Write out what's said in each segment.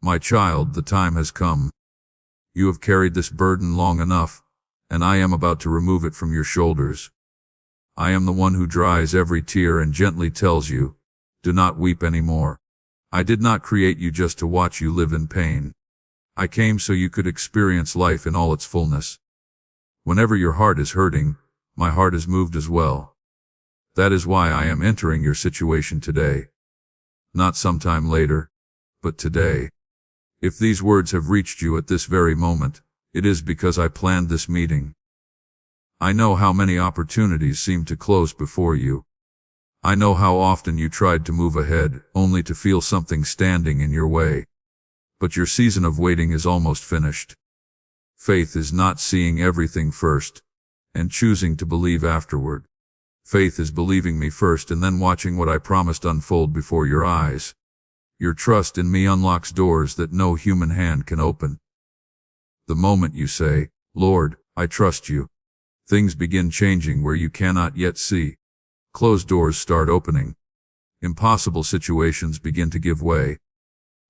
My child, the time has come. You have carried this burden long enough, and I am about to remove it from your shoulders. I am the one who dries every tear and gently tells you, do not weep anymore. I did not create you just to watch you live in pain. I came so you could experience life in all its fullness. Whenever your heart is hurting, my heart is moved as well. That is why I am entering your situation today. Not sometime later, but today. If these words have reached you at this very moment, it is because I planned this meeting. I know how many opportunities seem to close before you. I know how often you tried to move ahead, only to feel something standing in your way. But your season of waiting is almost finished. Faith is not seeing everything first, and choosing to believe afterward. Faith is believing me first and then watching what I promised unfold before your eyes. Your trust in me unlocks doors that no human hand can open. The moment you say, Lord, I trust you, things begin changing where you cannot yet see. Closed doors start opening. Impossible situations begin to give way.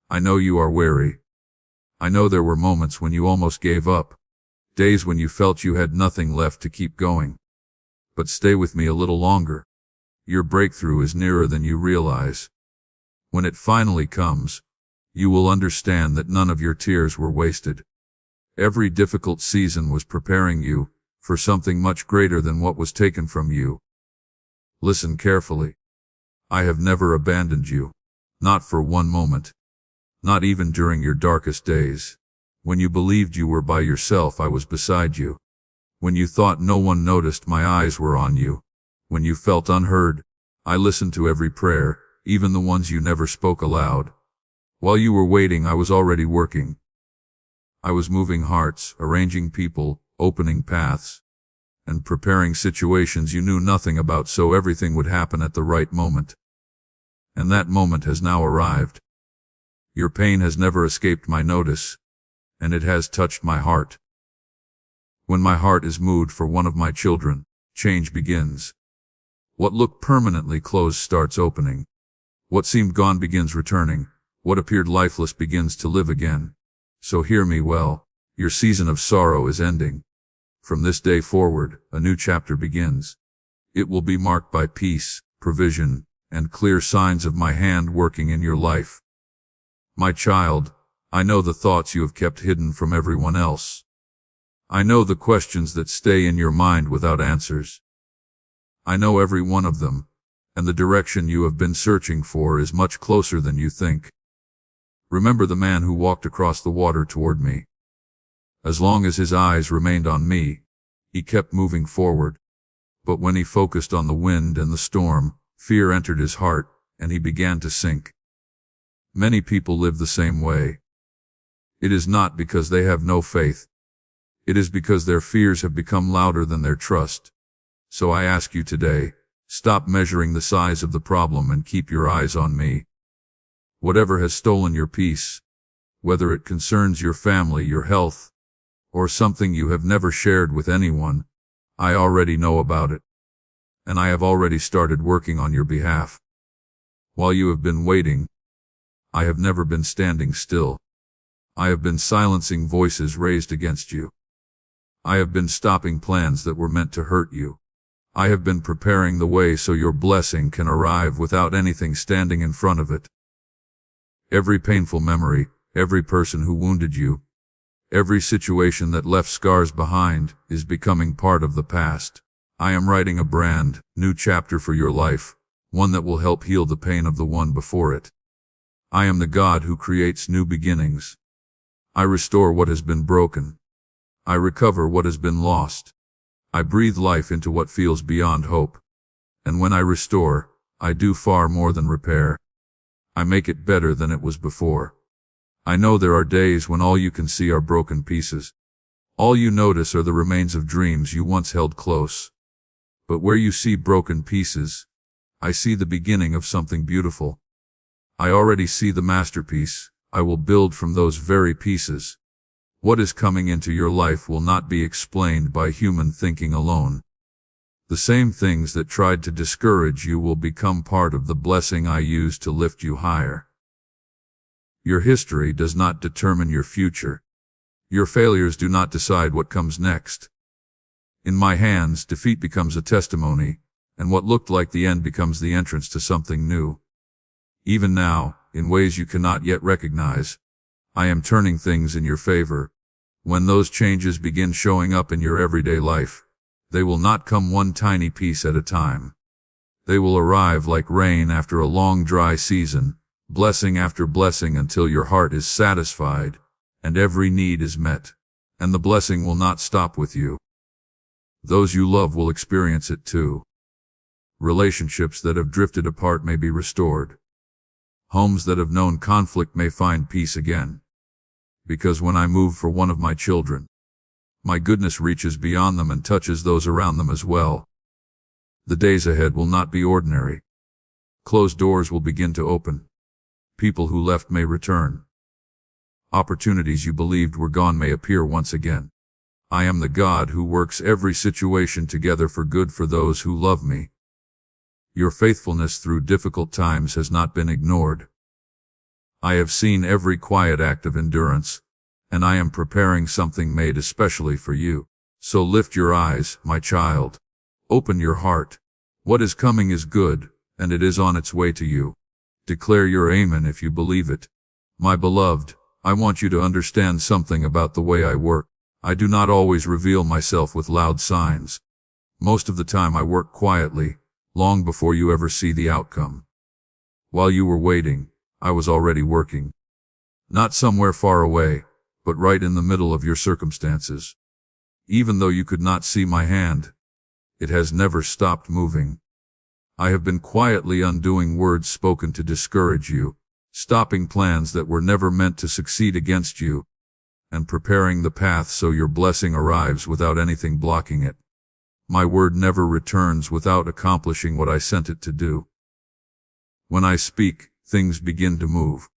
I know you are weary. I know there were moments when you almost gave up. Days when you felt you had nothing left to keep going. But stay with me a little longer. Your breakthrough is nearer than you realize. When it finally comes, you will understand that none of your tears were wasted. Every difficult season was preparing you for something much greater than what was taken from you. Listen carefully. I have never abandoned you. Not for one moment. Not even during your darkest days. When you believed you were by yourself, I was beside you. When you thought no one noticed, my eyes were on you. When you felt unheard, I listened to every prayer, even the ones you never spoke aloud. While you were waiting, I was already working. I was moving hearts, arranging people, opening paths, and preparing situations you knew nothing about so everything would happen at the right moment. And that moment has now arrived. Your pain has never escaped my notice, and it has touched my heart. When my heart is moved for one of my children, change begins. What looked permanently closed starts opening. What seemed gone begins returning. What appeared lifeless begins to live again. So hear me well. Your season of sorrow is ending. From this day forward, a new chapter begins. It will be marked by peace, provision, and clear signs of my hand working in your life. My child, I know the thoughts you have kept hidden from everyone else. I know the questions that stay in your mind without answers. I know every one of them, and the direction you have been searching for is much closer than you think. Remember the man who walked across the water toward me. As long as his eyes remained on me, he kept moving forward. But when he focused on the wind and the storm, fear entered his heart, and he began to sink. Many people live the same way. It is not because they have no faith. It is because their fears have become louder than their trust. So I ask you today, stop measuring the size of the problem and keep your eyes on me. Whatever has stolen your peace, whether it concerns your family, your health, or something you have never shared with anyone, I already know about it. And I have already started working on your behalf. While you have been waiting, I have never been standing still. I have been silencing voices raised against you. I have been stopping plans that were meant to hurt you. I have been preparing the way so your blessing can arrive without anything standing in front of it. Every painful memory, every person who wounded you, every situation that left scars behind is becoming part of the past. I am writing a brand new chapter for your life, one that will help heal the pain of the one before it. I am the God who creates new beginnings. I restore what has been broken. I recover what has been lost. I breathe life into what feels beyond hope. And when I restore, I do far more than repair. I make it better than it was before. I know there are days when all you can see are broken pieces. All you notice are the remains of dreams you once held close. But where you see broken pieces, I see the beginning of something beautiful. I already see the masterpiece I will build from those very pieces. What is coming into your life will not be explained by human thinking alone. The same things that tried to discourage you will become part of the blessing I use to lift you higher. Your history does not determine your future. Your failures do not decide what comes next. In my hands, defeat becomes a testimony, and what looked like the end becomes the entrance to something new. Even now, in ways you cannot yet recognize, I am turning things in your favor. When those changes begin showing up in your everyday life, they will not come one tiny piece at a time. They will arrive like rain after a long dry season, blessing after blessing until your heart is satisfied, and every need is met, and the blessing will not stop with you. Those you love will experience it too. Relationships that have drifted apart may be restored. Homes that have known conflict may find peace again. Because when I move for one of my children, my goodness reaches beyond them and touches those around them as well. The days ahead will not be ordinary. Closed doors will begin to open. People who left may return. Opportunities you believed were gone may appear once again. I am the God who works every situation together for good for those who love me. Your faithfulness through difficult times has not been ignored. I have seen every quiet act of endurance, and I am preparing something made especially for you. So lift your eyes, my child. Open your heart. What is coming is good, and it is on its way to you. Declare your amen if you believe it. My beloved, I want you to understand something about the way I work. I do not always reveal myself with loud signs. Most of the time I work quietly, long before you ever see the outcome. While you were waiting, I was already working. Not somewhere far away, but right in the middle of your circumstances. Even though you could not see my hand, it has never stopped moving. I have been quietly undoing words spoken to discourage you, stopping plans that were never meant to succeed against you, and preparing the path so your blessing arrives without anything blocking it. My word never returns without accomplishing what I sent it to do. When I speak, things begin to move.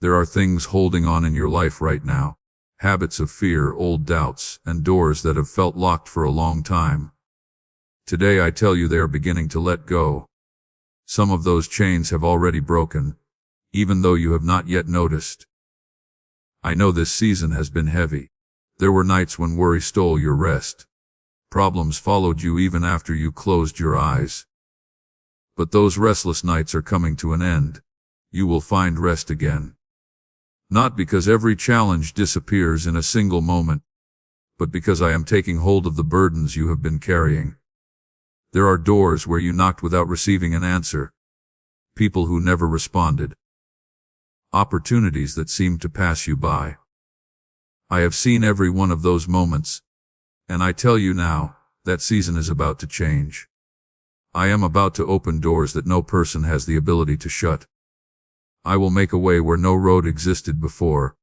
There are things holding on in your life right now. Habits of fear, old doubts, and doors that have felt locked for a long time. Today I tell you they are beginning to let go. Some of those chains have already broken, even though you have not yet noticed. I know this season has been heavy. There were nights when worry stole your rest. Problems followed you even after you closed your eyes. But those restless nights are coming to an end. You will find rest again. Not because every challenge disappears in a single moment, but because I am taking hold of the burdens you have been carrying. There are doors where you knocked without receiving an answer. People who never responded. Opportunities that seemed to pass you by. I have seen every one of those moments, and I tell you now, that season is about to change. I am about to open doors that no person has the ability to shut. I will make a way where no road existed before,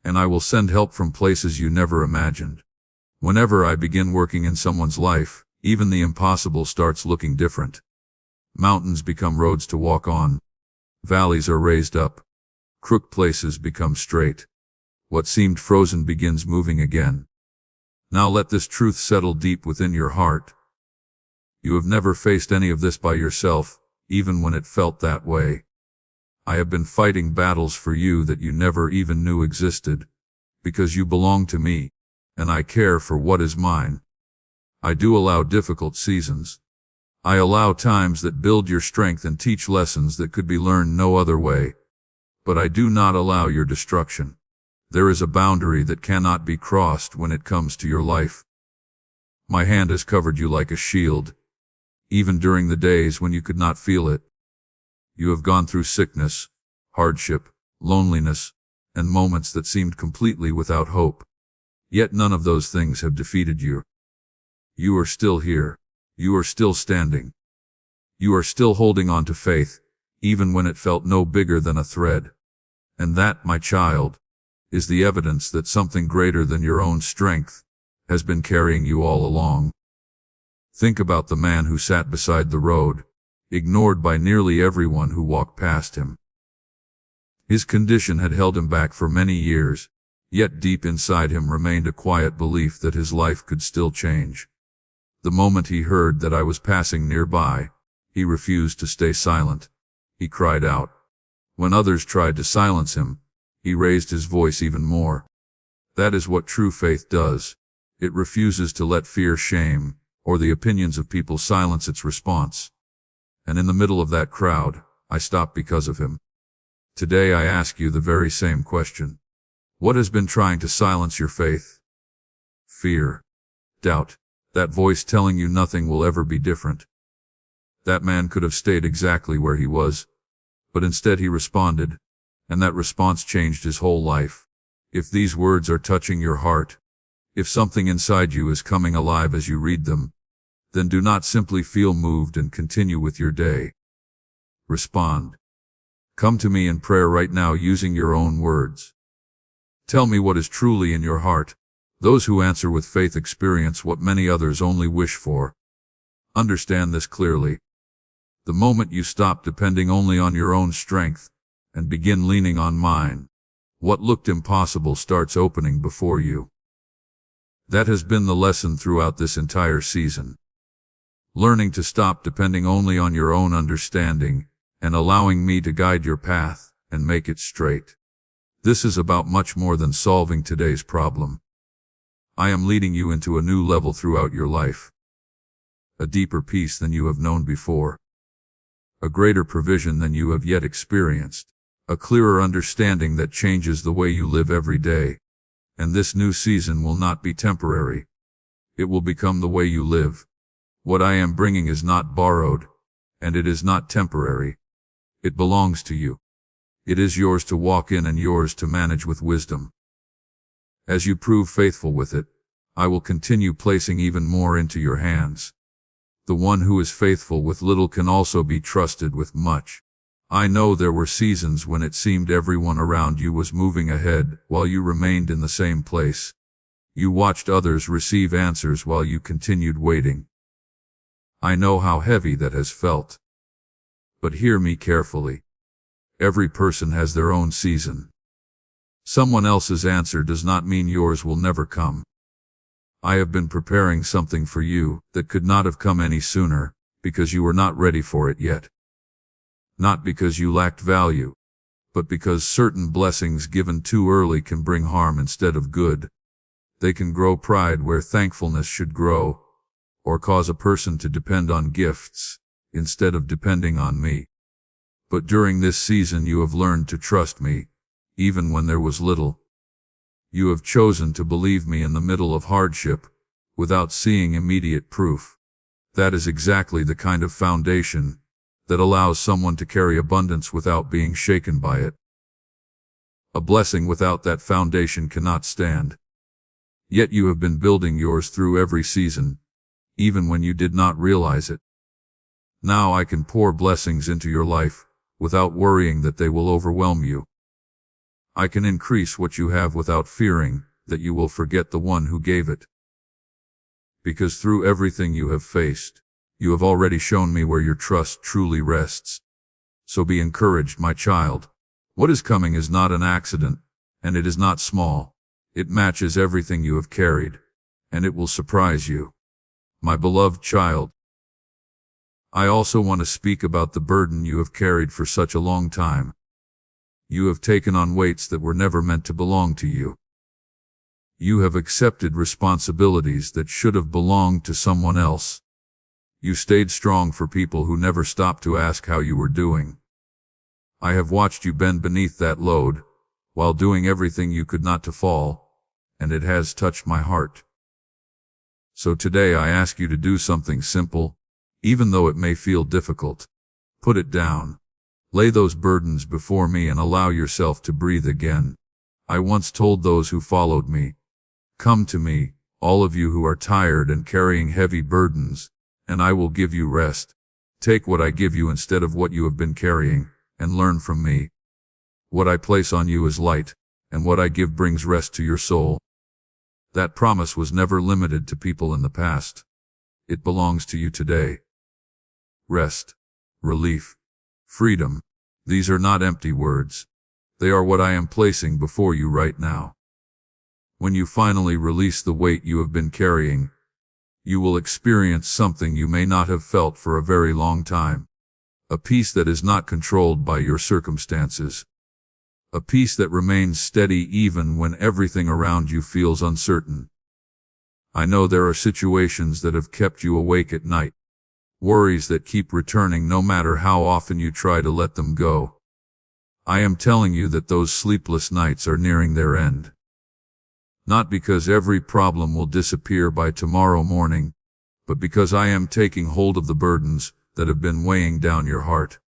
and I will send help from places you never imagined. Whenever I begin working in someone's life, even the impossible starts looking different. Mountains become roads to walk on. Valleys are raised up. Crooked places become straight. What seemed frozen begins moving again. Now let this truth settle deep within your heart. You have never faced any of this by yourself, even when it felt that way. I have been fighting battles for you that you never even knew existed, because you belong to me, and I care for what is mine. I do allow difficult seasons. I allow times that build your strength and teach lessons that could be learned no other way. But I do not allow your destruction. There is a boundary that cannot be crossed when it comes to your life. My hand has covered you like a shield, even during the days when you could not feel it. You have gone through sickness, hardship, loneliness, and moments that seemed completely without hope. Yet none of those things have defeated you. You are still here. You are still standing. You are still holding on to faith, even when it felt no bigger than a thread. And that, my child, is the evidence that something greater than your own strength has been carrying you all along. Think about the man who sat beside the road, ignored by nearly everyone who walked past him. His condition had held him back for many years, yet deep inside him remained a quiet belief that his life could still change. The moment he heard that I was passing nearby, he refused to stay silent. He cried out. When others tried to silence him, He raised his voice even more. That is what true faith does. It refuses to let fear, shame, or the opinions of people silence its response. And in the middle of that crowd, I stopped because of him. Today I ask you the very same question. What has been trying to silence your faith? Fear. Doubt. That voice telling you nothing will ever be different. That man could have stayed exactly where he was, but instead he responded, and that response changed his whole life. If these words are touching your heart, if something inside you is coming alive as you read them, then do not simply feel moved and continue with your day. Respond. Come to me in prayer right now using your own words. Tell me what is truly in your heart. Those who answer with faith experience what many others only wish for. Understand this clearly. The moment you stop depending only on your own strength and begin leaning on mine, what looked impossible starts opening before you. That has been the lesson throughout this entire season. Learning to stop depending only on your own understanding and allowing me to guide your path and make it straight. This is about much more than solving today's problem. I am leading you into a new level throughout your life. A deeper peace than you have known before. A greater provision than you have yet experienced. A clearer understanding that changes the way you live every day. And this new season will not be temporary. It will become the way you live. What I am bringing is not borrowed, and it is not temporary. It belongs to you. It is yours to walk in and yours to manage with wisdom. As you prove faithful with it, I will continue placing even more into your hands. The one who is faithful with little can also be trusted with much. I know there were seasons when it seemed everyone around you was moving ahead while you remained in the same place. You watched others receive answers while you continued waiting. I know how heavy that has felt. But hear me carefully. Every person has their own season. Someone else's answer does not mean yours will never come. I have been preparing something for you that could not have come any sooner, because you were not ready for it yet. Not because you lacked value, but because certain blessings given too early can bring harm instead of good. They can grow pride where thankfulness should grow, or cause a person to depend on gifts instead of depending on me. But during this season you have learned to trust me, even when there was little. You have chosen to believe me in the middle of hardship, without seeing immediate proof. That is exactly the kind of foundation that allows someone to carry abundance without being shaken by it. A blessing without that foundation cannot stand. Yet you have been building yours through every season, even when you did not realize it. Now I can pour blessings into your life, without worrying that they will overwhelm you. I can increase what you have without fearing that you will forget the one who gave it. Because through everything you have faced, you have already shown me where your trust truly rests. So be encouraged, my child. What is coming is not an accident, and it is not small. It matches everything you have carried, and it will surprise you. My beloved child. I also want to speak about the burden you have carried for such a long time. You have taken on weights that were never meant to belong to you. You have accepted responsibilities that should have belonged to someone else. You stayed strong for people who never stopped to ask how you were doing. I have watched you bend beneath that load, while doing everything you could not to fall, and it has touched my heart. So today I ask you to do something simple, even though it may feel difficult. Put it down. Lay those burdens before me and allow yourself to breathe again. I once told those who followed me, "Come to me, all of you who are tired and carrying heavy burdens, and I will give you rest. Take what I give you instead of what you have been carrying, and learn from me. What I place on you is light, and what I give brings rest to your soul." That promise was never limited to people in the past. It belongs to you today. Rest, relief, freedom. These are not empty words. They are what I am placing before you right now. When you finally release the weight you have been carrying, you will experience something you may not have felt for a very long time. A peace that is not controlled by your circumstances. a peace that remains steady even when everything around you feels uncertain. I know there are situations that have kept you awake at night, worries that keep returning no matter how often you try to let them go. I am telling you that those sleepless nights are nearing their end. Not because every problem will disappear by tomorrow morning, but because I am taking hold of the burdens that have been weighing down your heart.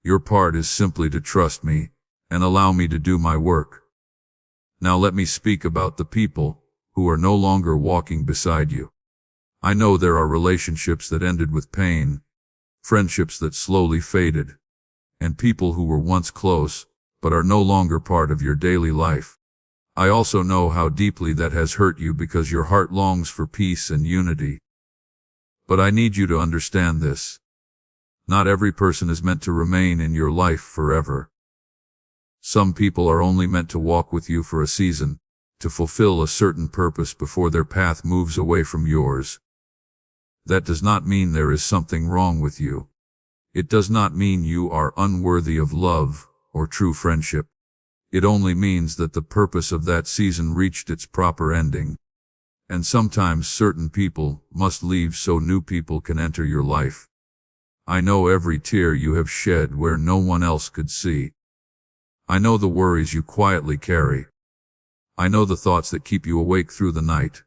Your part is simply to trust me and allow me to do my work. Now let me speak about the people who are no longer walking beside you. I know there are relationships that ended with pain, friendships that slowly faded, and people who were once close but are no longer part of your daily life. I also know how deeply that has hurt you because your heart longs for peace and unity. But I need you to understand this. Not every person is meant to remain in your life forever. Some people are only meant to walk with you for a season, to fulfill a certain purpose before their path moves away from yours. That does not mean there is something wrong with you. It does not mean you are unworthy of love or true friendship. It only means that the purpose of that season reached its proper ending. And sometimes certain people must leave so new people can enter your life. I know every tear you have shed where no one else could see. I know the worries you quietly carry. I know the thoughts that keep you awake through the night.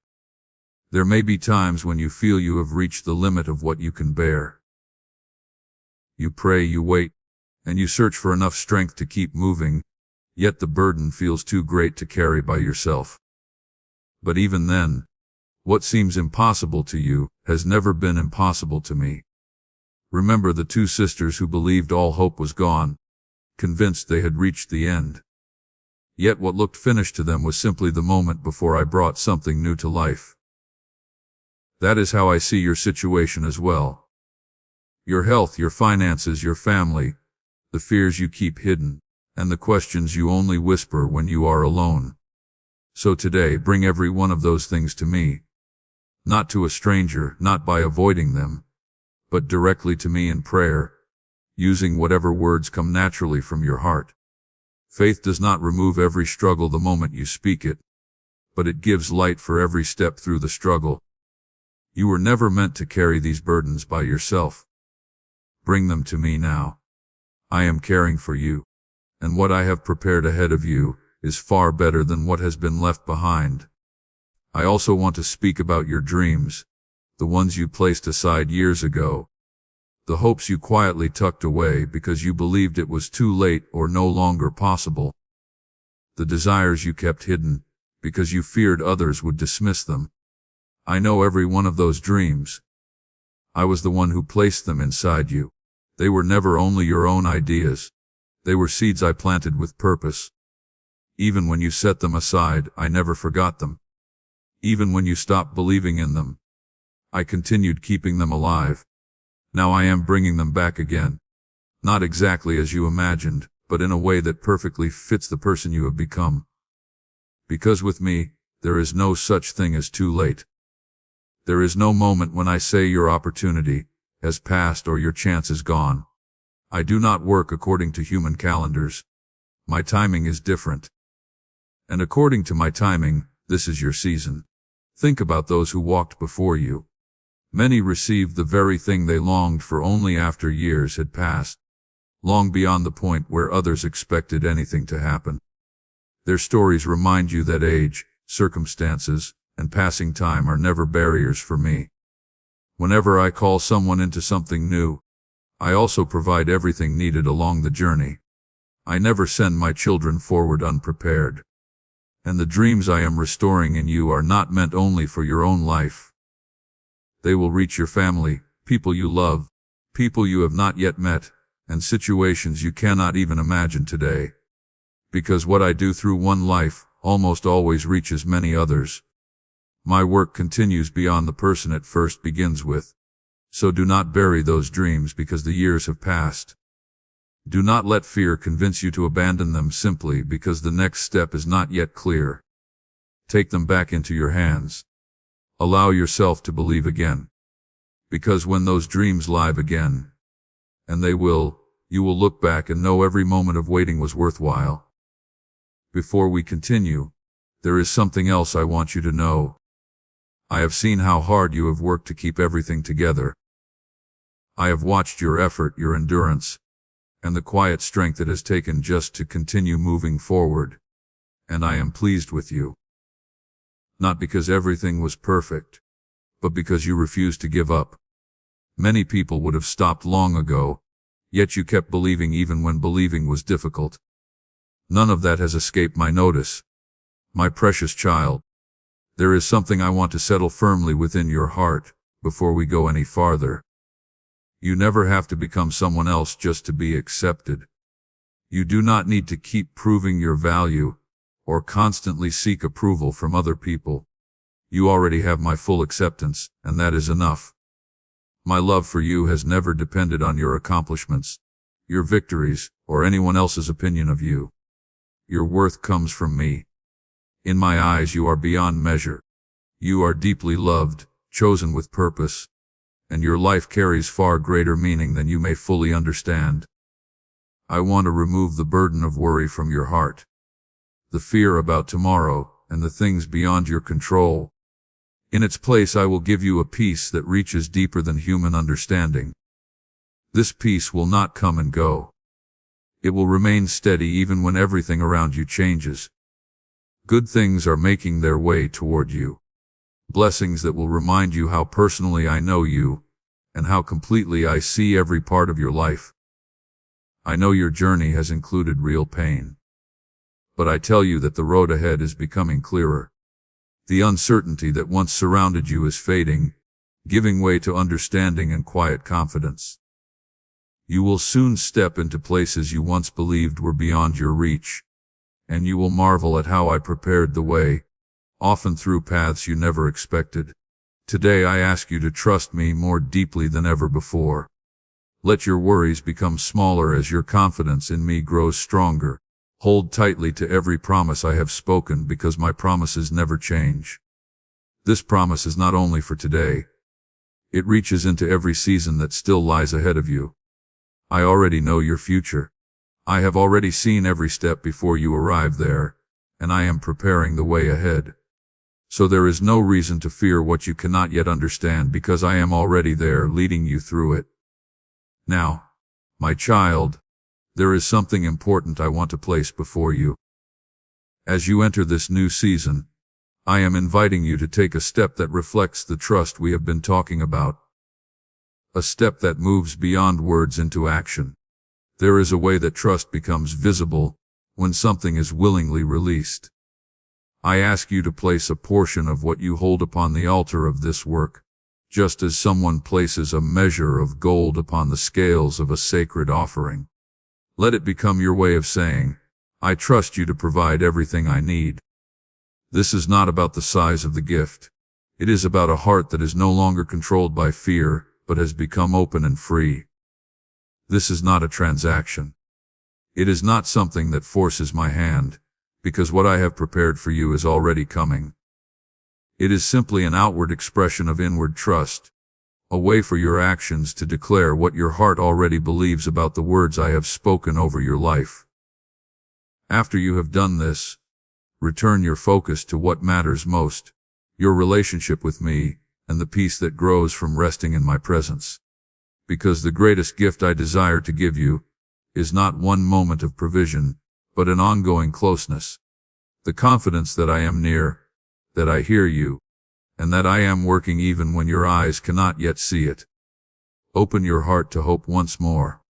There may be times when you feel you have reached the limit of what you can bear. You pray, you wait, and you search for enough strength to keep moving, yet the burden feels too great to carry by yourself. But even then, what seems impossible to you has never been impossible to me. Remember the two sisters who believed all hope was gone, convinced they had reached the end. Yet what looked finished to them was simply the moment before I brought something new to life. That is how I see your situation as well. Your health, your finances, your family, the fears you keep hidden, and the questions you only whisper when you are alone. So today, bring every one of those things to me. Not to a stranger, not by avoiding them, but directly to me in prayer, using whatever words come naturally from your heart. Faith does not remove every struggle the moment you speak it, but it gives light for every step through the struggle. You were never meant to carry these burdens by yourself. Bring them to me now. I am caring for you, and what I have prepared ahead of you is far better than what has been left behind. I also want to speak about your dreams, the ones you placed aside years ago, the hopes you quietly tucked away because you believed it was too late or no longer possible, the desires you kept hidden because you feared others would dismiss them. I know every one of those dreams. I was the one who placed them inside you. They were never only your own ideas. They were seeds I planted with purpose. Even when you set them aside, I never forgot them. Even when you stopped believing in them, I continued keeping them alive. Now I am bringing them back again. Not exactly as you imagined, but in a way that perfectly fits the person you have become. Because with me, there is no such thing as too late. There is no moment when I say your opportunity has passed or your chance is gone. I do not work according to human calendars. My timing is different. And according to my timing, this is your season. Think about those who walked before you. Many received the very thing they longed for only after years had passed, long beyond the point where others expected anything to happen. Their stories remind you that age, circumstances, and passing time are never barriers for me. Whenever I call someone into something new, I also provide everything needed along the journey. I never send my children forward unprepared. And the dreams I am restoring in you are not meant only for your own life. They will reach your family, people you love, people you have not yet met, and situations you cannot even imagine today. Because what I do through one life almost always reaches many others. My work continues beyond the person it first begins with. So do not bury those dreams because the years have passed. Do not let fear convince you to abandon them simply because the next step is not yet clear. Take them back into your hands. Allow yourself to believe again. Because when those dreams live again, and they will, you will look back and know every moment of waiting was worthwhile. Before we continue, there is something else I want you to know. I have seen how hard you have worked to keep everything together. I have watched your effort, your endurance, and the quiet strength it has taken just to continue moving forward. And I am pleased with you. Not because everything was perfect, but because you refused to give up. Many people would have stopped long ago, yet you kept believing even when believing was difficult. None of that has escaped my notice. My precious child, there is something I want to settle firmly within your heart before we go any farther. You never have to become someone else just to be accepted. You do not need to keep proving your value or constantly seek approval from other people. You already have my full acceptance, and that is enough. My love for you has never depended on your accomplishments, your victories, or anyone else's opinion of you. Your worth comes from me. In my eyes you are beyond measure. You are deeply loved, chosen with purpose, and your life carries far greater meaning than you may fully understand. I want to remove the burden of worry from your heart, the fear about tomorrow, and the things beyond your control. In its place I will give you a peace that reaches deeper than human understanding. This peace will not come and go. It will remain steady even when everything around you changes. Good things are making their way toward you. Blessings that will remind you how personally I know you, and how completely I see every part of your life. I know your journey has included real pain. But I tell you that the road ahead is becoming clearer. The uncertainty that once surrounded you is fading, giving way to understanding and quiet confidence. You will soon step into places you once believed were beyond your reach, and you will marvel at how I prepared the way, often through paths you never expected. Today I ask you to trust me more deeply than ever before. Let your worries become smaller as your confidence in me grows stronger. Hold tightly to every promise I have spoken, because my promises never change. This promise is not only for today. It reaches into every season that still lies ahead of you. I already know your future. I have already seen every step before you arrive there, and I am preparing the way ahead. So there is no reason to fear what you cannot yet understand, because I am already there leading you through it. Now, my child, there is something important I want to place before you. As you enter this new season, I am inviting you to take a step that reflects the trust we have been talking about. A step that moves beyond words into action. There is a way that trust becomes visible when something is willingly released. I ask you to place a portion of what you hold upon the altar of this work, just as someone places a measure of gold upon the scales of a sacred offering. Let it become your way of saying, I trust you to provide everything I need. This is not about the size of the gift. It is about a heart that is no longer controlled by fear, but has become open and free. This is not a transaction. It is not something that forces my hand, because what I have prepared for you is already coming. It is simply an outward expression of inward trust, a way for your actions to declare what your heart already believes about the words I have spoken over your life. After you have done this, return your focus to what matters most, your relationship with me, and the peace that grows from resting in my presence. Because the greatest gift I desire to give you is not one moment of provision, but an ongoing closeness. The confidence that I am near, that I hear you, and that I am working even when your eyes cannot yet see it. Open your heart to hope once more.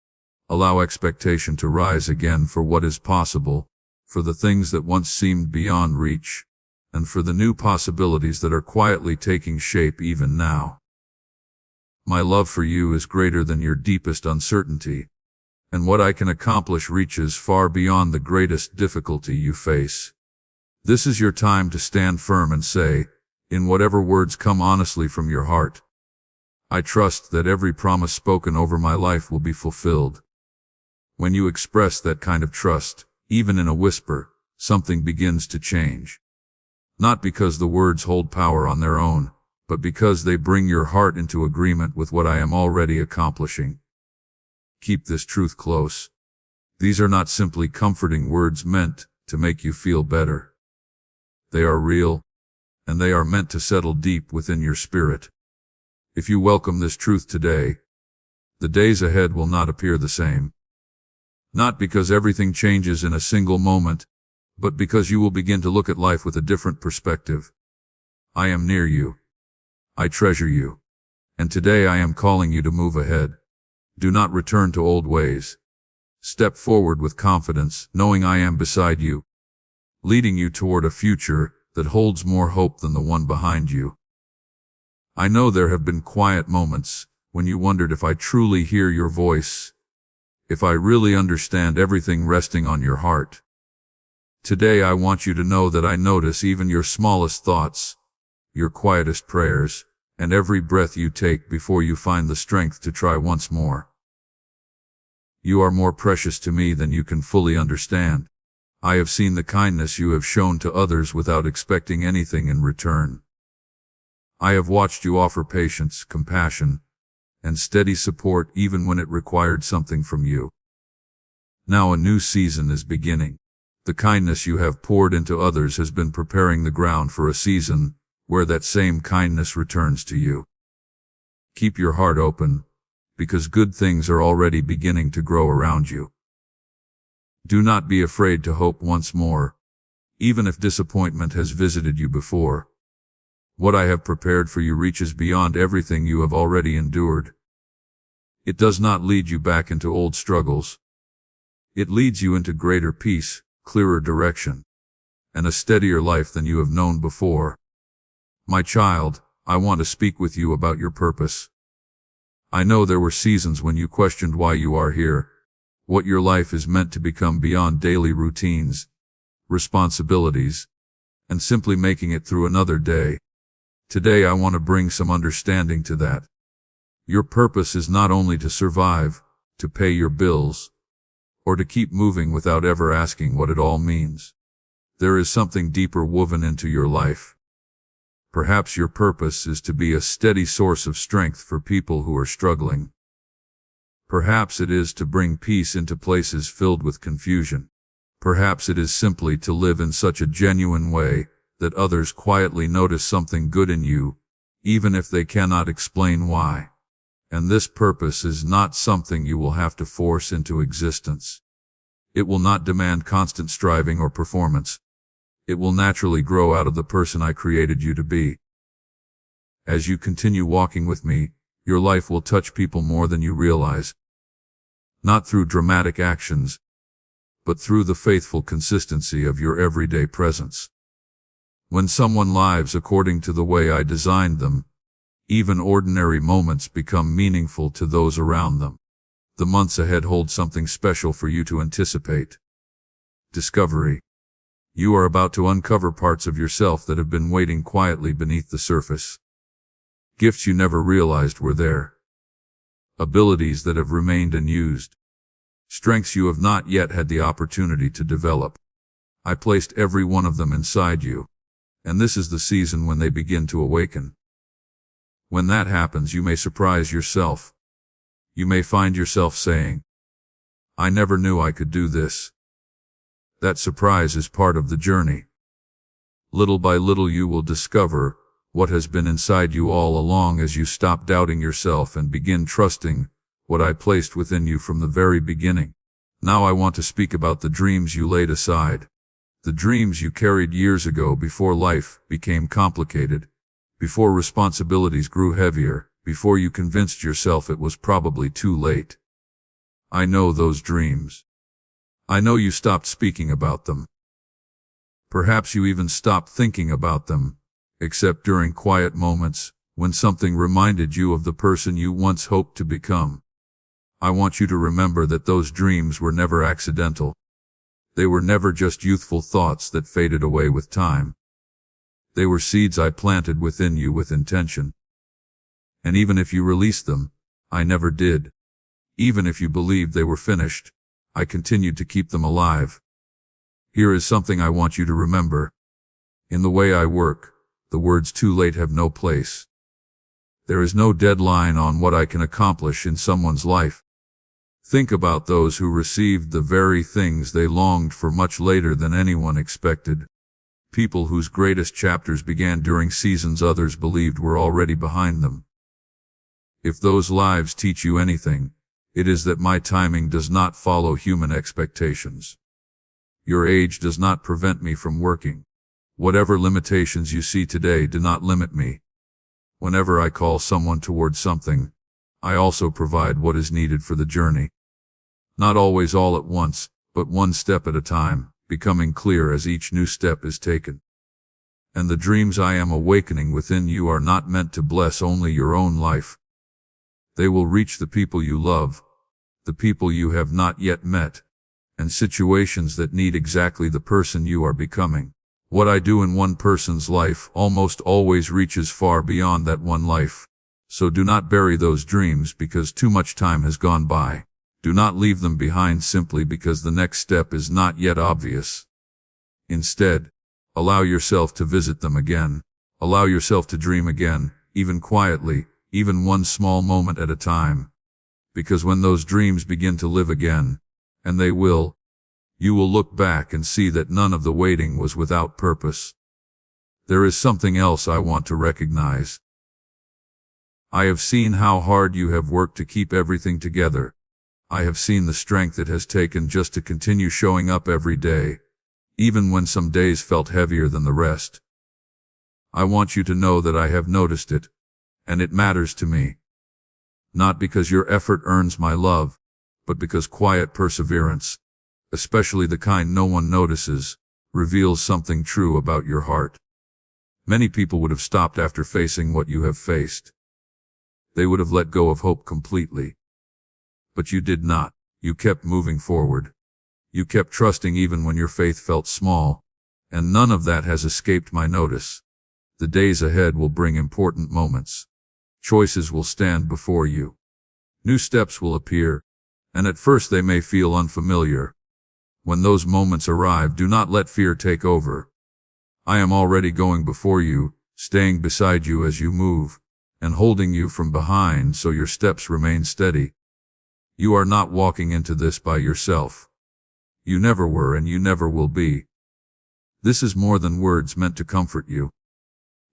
Allow expectation to rise again for what is possible, for the things that once seemed beyond reach, and for the new possibilities that are quietly taking shape even now. My love for you is greater than your deepest uncertainty, and what I can accomplish reaches far beyond the greatest difficulty you face. This is your time to stand firm and say, in whatever words come honestly from your heart, I trust that every promise spoken over my life will be fulfilled. When you express that kind of trust, even in a whisper, something begins to change. Not because the words hold power on their own, but because they bring your heart into agreement with what I am already accomplishing. Keep this truth close. These are not simply comforting words meant to make you feel better. They are real, and they are meant to settle deep within your spirit. If you welcome this truth today, the days ahead will not appear the same. Not because everything changes in a single moment, but because you will begin to look at life with a different perspective. I am near you. I treasure you. And today I am calling you to move ahead. Do not return to old ways. Step forward with confidence, knowing I am beside you, leading you toward a future that holds more hope than the one behind you. I know there have been quiet moments when you wondered if I truly hear your voice, if I really understand everything resting on your heart. Today I want you to know that I notice even your smallest thoughts, your quietest prayers, and every breath you take before you find the strength to try once more. You are more precious to me than you can fully understand. I have seen the kindness you have shown to others without expecting anything in return. I have watched you offer patience, compassion, and steady support even when it required something from you. Now a new season is beginning. The kindness you have poured into others has been preparing the ground for a season where that same kindness returns to you. Keep your heart open, because good things are already beginning to grow around you. Do not be afraid to hope once more, even if disappointment has visited you before. What I have prepared for you reaches beyond everything you have already endured. It does not lead you back into old struggles. It leads you into greater peace, clearer direction, and a steadier life than you have known before. My child, I want to speak with you about your purpose. I know there were seasons when you questioned why you are here, what your life is meant to become beyond daily routines, responsibilities, and simply making it through another day. Today I want to bring some understanding to that. Your purpose is not only to survive, to pay your bills, or to keep moving without ever asking what it all means. There is something deeper woven into your life. Perhaps your purpose is to be a steady source of strength for people who are struggling. Perhaps it is to bring peace into places filled with confusion. Perhaps it is simply to live in such a genuine way that others quietly notice something good in you, even if they cannot explain why. And this purpose is not something you will have to force into existence. It will not demand constant striving or performance. It will naturally grow out of the person I created you to be. As you continue walking with me, your life will touch people more than you realize. Not through dramatic actions, but through the faithful consistency of your everyday presence. When someone lives according to the way I designed them, even ordinary moments become meaningful to those around them. The months ahead hold something special for you to anticipate. Discovery. You are about to uncover parts of yourself that have been waiting quietly beneath the surface. Gifts you never realized were there. Abilities that have remained unused. Strengths you have not yet had the opportunity to develop. I placed every one of them inside you, and this is the season when they begin to awaken. When that happens, you may surprise yourself. You may find yourself saying, "I never knew I could do this." That surprise is part of the journey. Little by little you will discover what has been inside you all along as you stop doubting yourself and begin trusting what I placed within you from the very beginning. Now I want to speak about the dreams you laid aside. The dreams you carried years ago before life became complicated, before responsibilities grew heavier, before you convinced yourself it was probably too late. I know those dreams. I know you stopped speaking about them. Perhaps you even stopped thinking about them, except during quiet moments, when something reminded you of the person you once hoped to become. I want you to remember that those dreams were never accidental. They were never just youthful thoughts that faded away with time. They were seeds I planted within you with intention. And even if you released them, I never did. Even if you believed they were finished, I continued to keep them alive. Here is something I want you to remember. In the way I work, the words "too late" have no place. There is no deadline on what I can accomplish in someone's life. Think about those who received the very things they longed for much later than anyone expected. People whose greatest chapters began during seasons others believed were already behind them. If those lives teach you anything, it is that my timing does not follow human expectations. Your age does not prevent me from working. Whatever limitations you see today do not limit me. Whenever I call someone toward something, I also provide what is needed for the journey. Not always all at once, but one step at a time, becoming clear as each new step is taken. And the dreams I am awakening within you are not meant to bless only your own life. They will reach the people you love, the people you have not yet met, and situations that need exactly the person you are becoming. What I do in one person's life almost always reaches far beyond that one life. So do not bury those dreams because too much time has gone by. Do not leave them behind simply because the next step is not yet obvious. Instead, allow yourself to visit them again. Allow yourself to dream again, even quietly, even one small moment at a time. Because when those dreams begin to live again, and they will, you will look back and see that none of the waiting was without purpose. There is something else I want to recognize. I have seen how hard you have worked to keep everything together. I have seen the strength it has taken just to continue showing up every day, even when some days felt heavier than the rest. I want you to know that I have noticed it, and it matters to me. Not because your effort earns my love, but because quiet perseverance, especially the kind no one notices, reveals something true about your heart. Many people would have stopped after facing what you have faced. They would have let go of hope completely. But you did not. You kept moving forward. You kept trusting even when your faith felt small, and none of that has escaped my notice. The days ahead will bring important moments. Choices will stand before you. New steps will appear, and at first they may feel unfamiliar. When those moments arrive, do not let fear take over. I am already going before you, staying beside you as you move, and holding you from behind so your steps remain steady. You are not walking into this by yourself. You never were and you never will be. This is more than words meant to comfort you.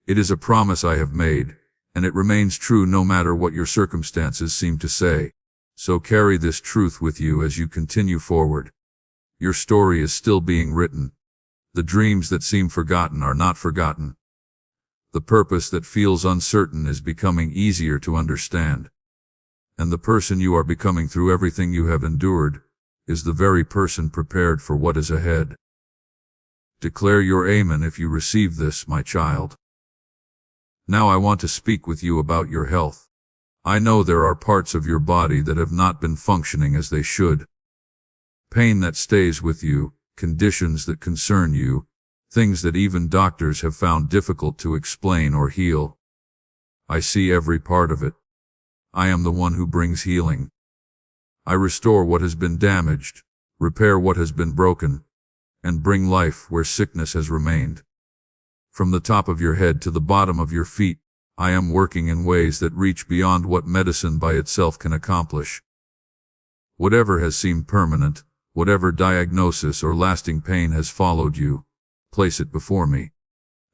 It is a promise I have made, and it remains true no matter what your circumstances seem to say. So carry this truth with you as you continue forward. Your story is still being written. The dreams that seem forgotten are not forgotten. The purpose that feels uncertain is becoming easier to understand. And the person you are becoming through everything you have endured is the very person prepared for what is ahead. Declare your amen if you receive this, my child. Now I want to speak with you about your health. I know there are parts of your body that have not been functioning as they should. Pain that stays with you, conditions that concern you, things that even doctors have found difficult to explain or heal. I see every part of it. I am the one who brings healing. I restore what has been damaged, repair what has been broken, and bring life where sickness has remained. From the top of your head to the bottom of your feet, I am working in ways that reach beyond what medicine by itself can accomplish. Whatever has seemed permanent, whatever diagnosis or lasting pain has followed you, place it before me,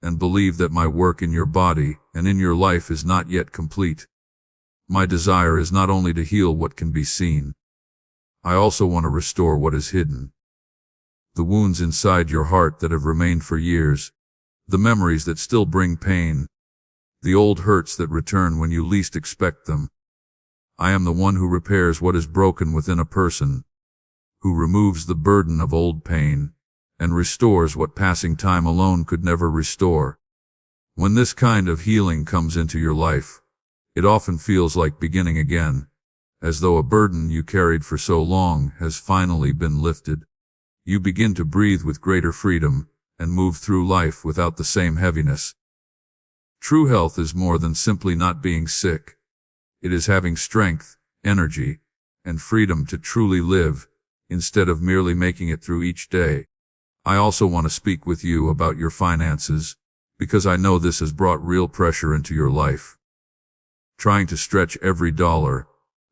and believe that my work in your body and in your life is not yet complete. My desire is not only to heal what can be seen. I also want to restore what is hidden. The wounds inside your heart that have remained for years, the memories that still bring pain, the old hurts that return when you least expect them. I am the one who repairs what is broken within a person, who removes the burden of old pain, and restores what passing time alone could never restore. When this kind of healing comes into your life, it often feels like beginning again, as though a burden you carried for so long has finally been lifted. You begin to breathe with greater freedom, and move through life without the same heaviness. True health is more than simply not being sick. It is having strength, energy, and freedom to truly live, instead of merely making it through each day. I also want to speak with you about your finances, because I know this has brought real pressure into your life. Trying to stretch every dollar,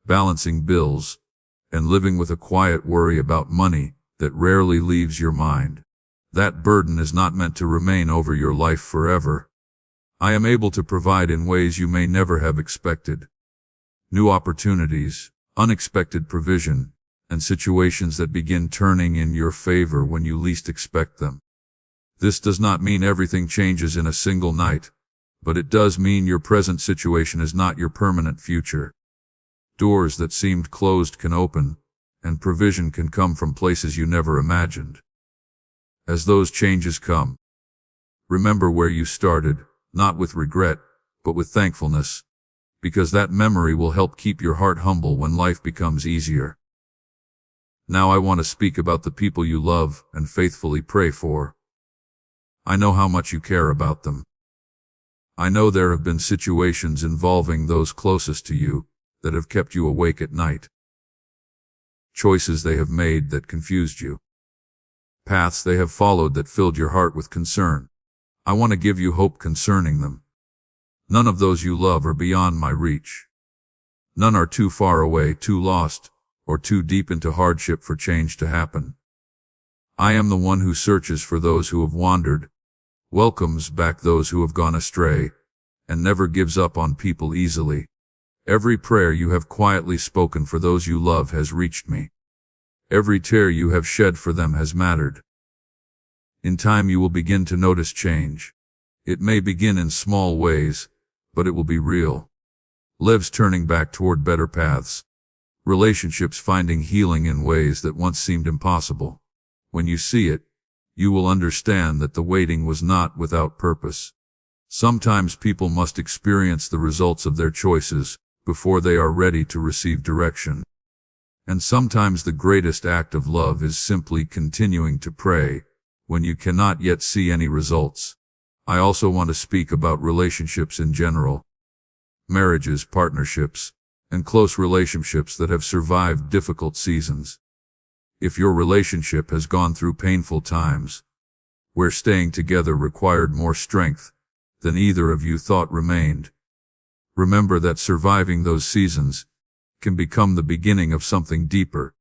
balancing bills, and living with a quiet worry about money that rarely leaves your mind. That burden is not meant to remain over your life forever. I am able to provide in ways you may never have expected. New opportunities, unexpected provision, and situations that begin turning in your favor when you least expect them. This does not mean everything changes in a single night, but it does mean your present situation is not your permanent future. Doors that seemed closed can open, and provision can come from places you never imagined. As those changes come, remember where you started, not with regret, but with thankfulness, because that memory will help keep your heart humble when life becomes easier. Now I want to speak about the people you love and faithfully pray for. I know how much you care about them. I know there have been situations involving those closest to you that have kept you awake at night. Choices they have made that confused you. Paths they have followed that filled your heart with concern. I want to give you hope concerning them. None of those you love are beyond my reach. None are too far away, too lost, or too deep into hardship for change to happen. I am the one who searches for those who have wandered, welcomes back those who have gone astray, and never gives up on people easily. Every prayer you have quietly spoken for those you love has reached me. Every tear you have shed for them has mattered. In time you will begin to notice change. It may begin in small ways, but it will be real. Lives turning back toward better paths. Relationships finding healing in ways that once seemed impossible. When you see it, you will understand that the waiting was not without purpose. Sometimes people must experience the results of their choices before they are ready to receive direction. And sometimes the greatest act of love is simply continuing to pray when you cannot yet see any results. I also want to speak about relationships in general. Marriages, partnerships, and close relationships that have survived difficult seasons. If your relationship has gone through painful times, where staying together required more strength than either of you thought remained, remember that surviving those seasons can become the beginning of something deeper.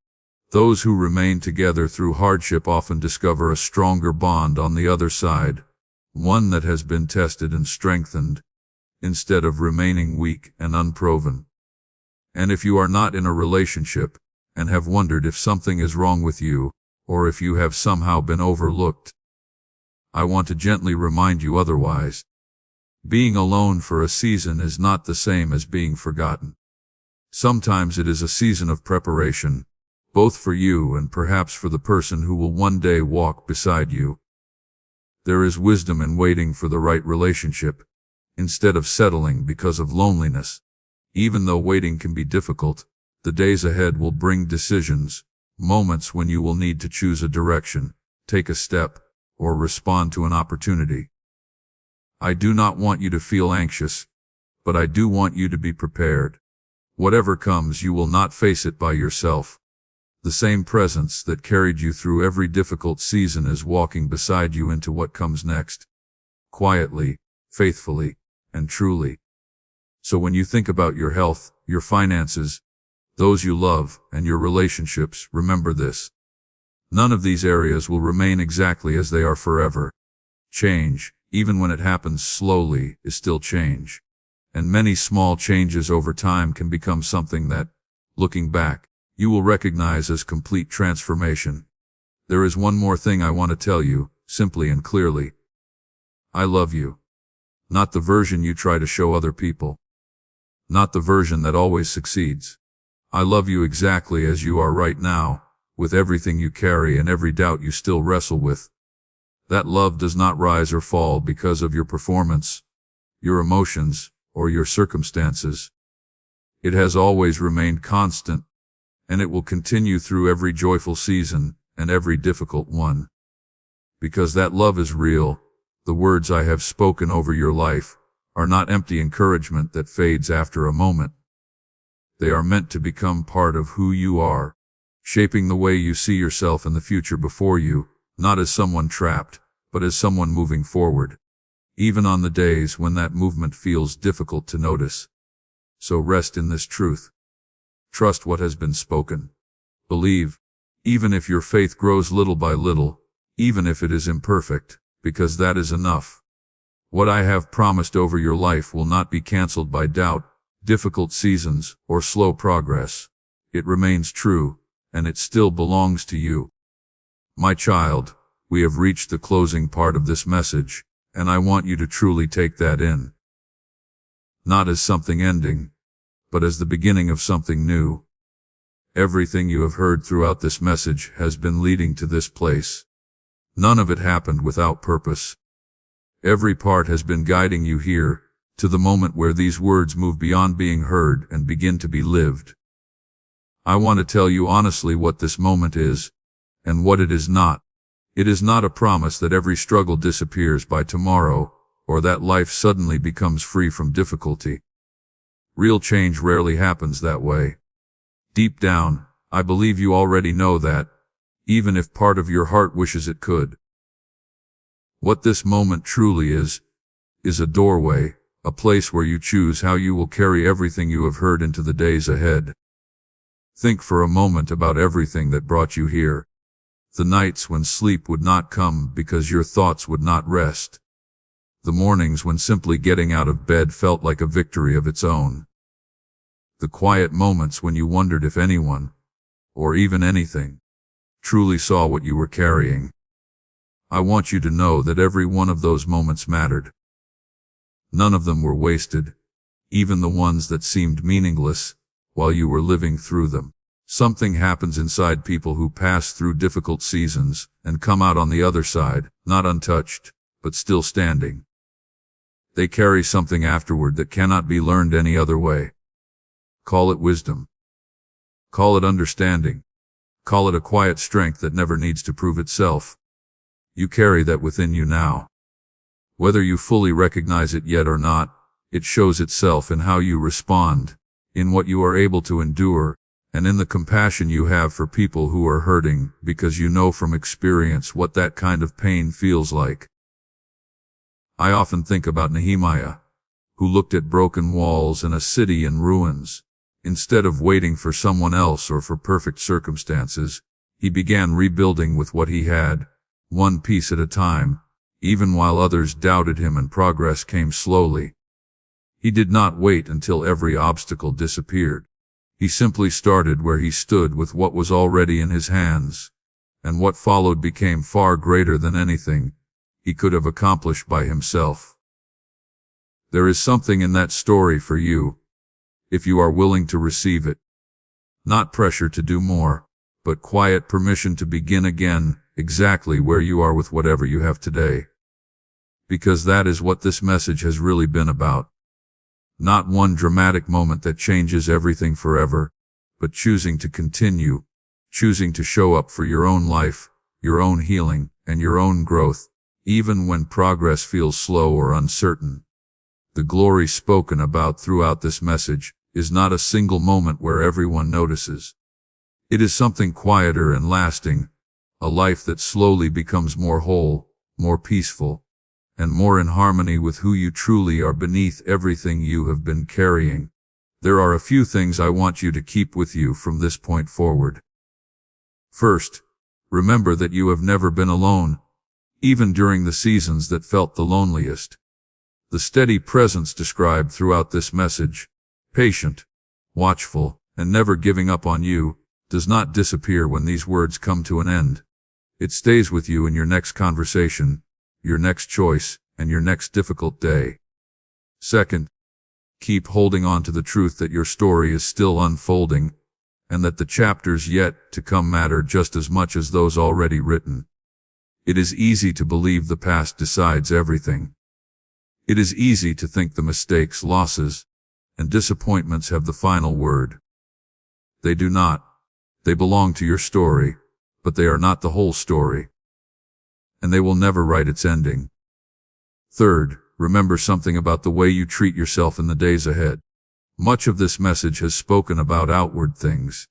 Those who remain together through hardship often discover a stronger bond on the other side, one that has been tested and strengthened, instead of remaining weak and unproven. And if you are not in a relationship, and have wondered if something is wrong with you, or if you have somehow been overlooked, I want to gently remind you otherwise. Being alone for a season is not the same as being forgotten. Sometimes it is a season of preparation, both for you and perhaps for the person who will one day walk beside you. There is wisdom in waiting for the right relationship, instead of settling because of loneliness. Even though waiting can be difficult, the days ahead will bring decisions, moments when you will need to choose a direction, take a step, or respond to an opportunity. I do not want you to feel anxious, but I do want you to be prepared. Whatever comes, you will not face it by yourself. The same presence that carried you through every difficult season is walking beside you into what comes next. Quietly, faithfully, and truly. So when you think about your health, your finances, those you love, and your relationships, remember this. None of these areas will remain exactly as they are forever. Change, even when it happens slowly, is still change. And many small changes over time can become something that, looking back, you will recognize as complete transformation. There is one more thing I want to tell you, simply and clearly. I love you. Not the version you try to show other people. Not the version that always succeeds. I love you exactly as you are right now, with everything you carry and every doubt you still wrestle with. That love does not rise or fall because of your performance, your emotions, or your circumstances. It has always remained constant, and it will continue through every joyful season and every difficult one. Because that love is real, the words I have spoken over your life are not empty encouragement that fades after a moment. They are meant to become part of who you are, shaping the way you see yourself in the future before you, not as someone trapped, but as someone moving forward, even on the days when that movement feels difficult to notice. So rest in this truth. Trust what has been spoken. Believe, even if your faith grows little by little, even if it is imperfect, because that is enough. What I have promised over your life will not be canceled by doubt, difficult seasons, or slow progress. It remains true, and it still belongs to you. My child, we have reached the closing part of this message, and I want you to truly take that in. Not as something ending, but as the beginning of something new. Everything you have heard throughout this message has been leading to this place. None of it happened without purpose. Every part has been guiding you here, to the moment where these words move beyond being heard and begin to be lived. I want to tell you honestly what this moment is, and what it is not. It is not a promise that every struggle disappears by tomorrow, or that life suddenly becomes free from difficulty. Real change rarely happens that way. Deep down, I believe you already know that, even if part of your heart wishes it could. What this moment truly is a doorway, a place where you choose how you will carry everything you have heard into the days ahead. Think for a moment about everything that brought you here. The nights when sleep would not come because your thoughts would not rest. The mornings when simply getting out of bed felt like a victory of its own. The quiet moments when you wondered if anyone, or even anything, truly saw what you were carrying. I want you to know that every one of those moments mattered. None of them were wasted, even the ones that seemed meaningless, while you were living through them. Something happens inside people who pass through difficult seasons and come out on the other side, not untouched, but still standing. They carry something afterward that cannot be learned any other way. Call it wisdom. Call it understanding. Call it a quiet strength that never needs to prove itself. You carry that within you now. Whether you fully recognize it yet or not, it shows itself in how you respond, in what you are able to endure, and in the compassion you have for people who are hurting, because you know from experience what that kind of pain feels like. I often think about Nehemiah, who looked at broken walls and a city in ruins. Instead of waiting for someone else or for perfect circumstances, he began rebuilding with what he had, one piece at a time, even while others doubted him and progress came slowly. He did not wait until every obstacle disappeared. He simply started where he stood with what was already in his hands, and what followed became far greater than anything he could have accomplished by himself. There is something in that story for you, if you are willing to receive it. Not pressure to do more, but quiet permission to begin again, exactly where you are with whatever you have today. Because that is what this message has really been about. Not one dramatic moment that changes everything forever, but choosing to continue, choosing to show up for your own life, your own healing, and your own growth, even when progress feels slow or uncertain. The glory spoken about throughout this message is not a single moment where everyone notices. It is something quieter and lasting, a life that slowly becomes more whole, more peaceful, and more in harmony with who you truly are beneath everything you have been carrying. There are a few things I want you to keep with you from this point forward. First, remember that you have never been alone, even during the seasons that felt the loneliest. The steady presence described throughout this message, patient, watchful, and never giving up on you, does not disappear when these words come to an end. It stays with you in your next conversation, your next choice, and your next difficult day. Second, keep holding on to the truth that your story is still unfolding, and that the chapters yet to come matter just as much as those already written. It is easy to believe the past decides everything. It is easy to think the mistakes, losses, and disappointments have the final word. They do not. They belong to your story, but they are not the whole story. And they will never write its ending. Third, remember something about the way you treat yourself in the days ahead. Much of this message has spoken about outward things.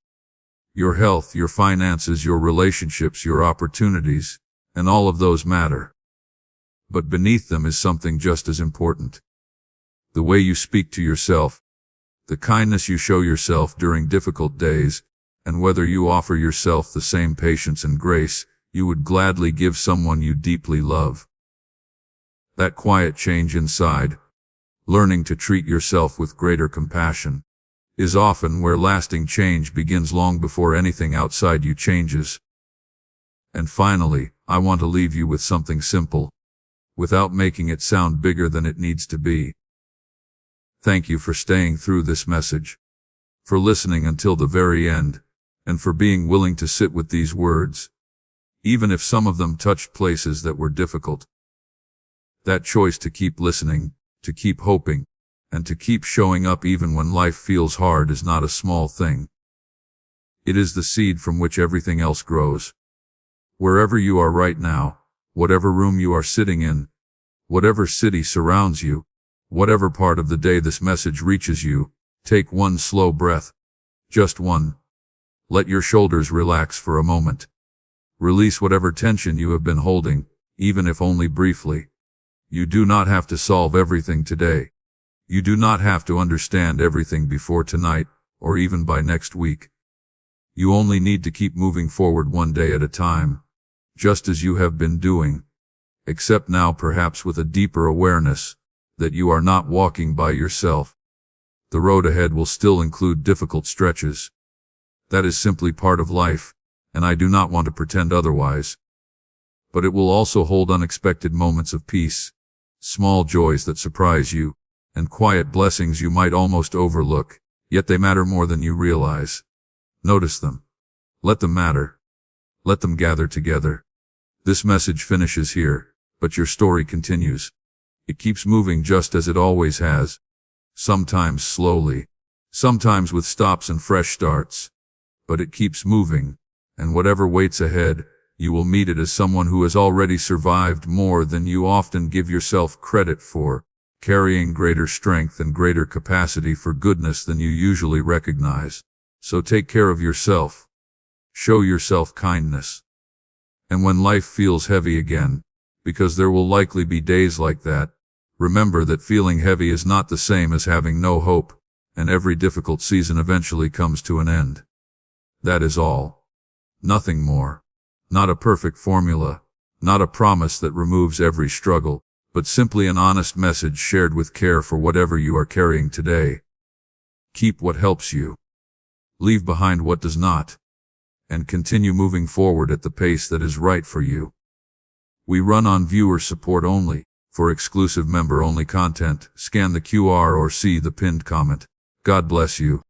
Your health, your finances, your relationships, your opportunities, and all of those matter. But beneath them is something just as important. The way you speak to yourself, the kindness you show yourself during difficult days, and whether you offer yourself the same patience and grace you would gladly give someone you deeply love. That quiet change inside, learning to treat yourself with greater compassion, is often where lasting change begins long before anything outside you changes. And finally, I want to leave you with something simple, without making it sound bigger than it needs to be. Thank you for staying through this message, for listening until the very end, and for being willing to sit with these words, even if some of them touched places that were difficult. That choice to keep listening, to keep hoping, and to keep showing up even when life feels hard is not a small thing. It is the seed from which everything else grows. Wherever you are right now, whatever room you are sitting in, whatever city surrounds you, whatever part of the day this message reaches you, take one slow breath. Just one. Let your shoulders relax for a moment. Release whatever tension you have been holding, even if only briefly. You do not have to solve everything today. You do not have to understand everything before tonight, or even by next week. You only need to keep moving forward one day at a time, just as you have been doing, except now perhaps with a deeper awareness that you are not walking by yourself. The road ahead will still include difficult stretches. That is simply part of life, and I do not want to pretend otherwise. But it will also hold unexpected moments of peace, small joys that surprise you, and quiet blessings you might almost overlook, yet they matter more than you realize. Notice them. Let them matter. Let them gather together. This message finishes here, but your story continues. It keeps moving just as it always has. Sometimes slowly, sometimes with stops and fresh starts. But it keeps moving, and whatever waits ahead, you will meet it as someone who has already survived more than you often give yourself credit for, carrying greater strength and greater capacity for goodness than you usually recognize. So take care of yourself. Show yourself kindness. And when life feels heavy again, because there will likely be days like that, remember that feeling heavy is not the same as having no hope, and every difficult season eventually comes to an end. That is all. Nothing more. Not a perfect formula, not a promise that removes every struggle, but simply an honest message shared with care for whatever you are carrying today. Keep what helps you. Leave behind what does not. And continue moving forward at the pace that is right for you. We run on viewer support only. For exclusive member-only content, scan the QR or see the pinned comment. God bless you.